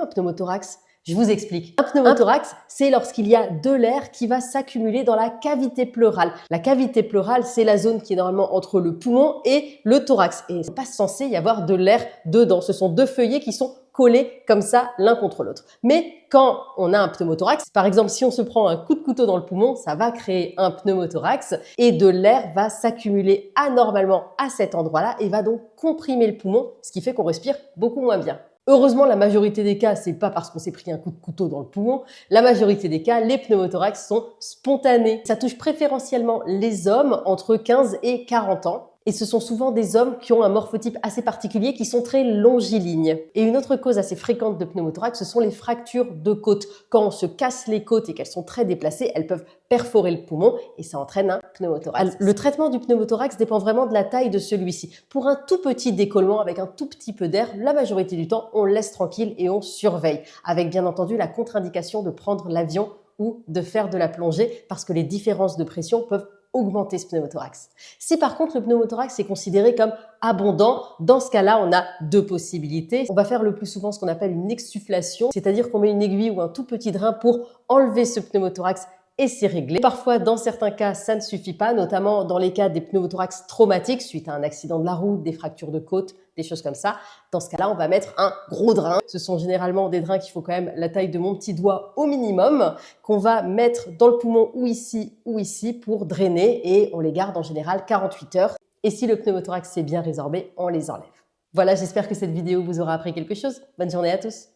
quoi un pneumothorax? Je vous explique. Un pneumothorax, c'est lorsqu'il y a de l'air qui va s'accumuler dans la cavité pleurale. La cavité pleurale, c'est la zone qui est normalement entre le poumon et le thorax. Et c'est pas censé y avoir de l'air dedans. Ce sont deux feuillets qui sont collés comme ça l'un contre l'autre. Mais quand on a un pneumothorax, par exemple, si on se prend un coup de couteau dans le poumon, ça va créer un pneumothorax et de l'air va s'accumuler anormalement à cet endroit-là et va donc comprimer le poumon, ce qui fait qu'on respire beaucoup moins bien. Heureusement, la majorité des cas, c'est pas parce qu'on s'est pris un coup de couteau dans le poumon. La majorité des cas, les pneumothorax sont spontanés. Ça touche préférentiellement les hommes entre 15 et 40 ans. Et ce sont souvent des hommes qui ont un morphotype assez particulier, qui sont très longilignes. Et une autre cause assez fréquente de pneumothorax, ce sont les fractures de côte. Quand on se casse les côtes et qu'elles sont très déplacées, elles peuvent perforer le poumon et ça entraîne un pneumothorax. Le traitement du pneumothorax dépend vraiment de la taille de celui-ci. Pour un tout petit décollement avec un tout petit peu d'air, la majorité du temps, on laisse tranquille et on surveille. Avec bien entendu la contre-indication de prendre l'avion ou de faire de la plongée parce que les différences de pression peuvent augmenter ce pneumothorax. Si par contre le pneumothorax est considéré comme abondant, dans ce cas-là, on a deux possibilités. On va faire le plus souvent ce qu'on appelle une exsufflation, c'est-à-dire qu'on met une aiguille ou un tout petit drain pour enlever ce pneumothorax et c'est réglé. Parfois, dans certains cas, ça ne suffit pas, notamment dans les cas des pneumothorax traumatiques suite à un accident de la route, des fractures de côte, des choses comme ça. Dans ce cas-là, on va mettre un gros drain. Ce sont généralement des drains qui font quand même la taille de mon petit doigt au minimum, qu'on va mettre dans le poumon ou ici pour drainer et on les garde en général 48 heures. Et si le pneumothorax s'est bien résorbé, on les enlève. Voilà, j'espère que cette vidéo vous aura appris quelque chose. Bonne journée à tous.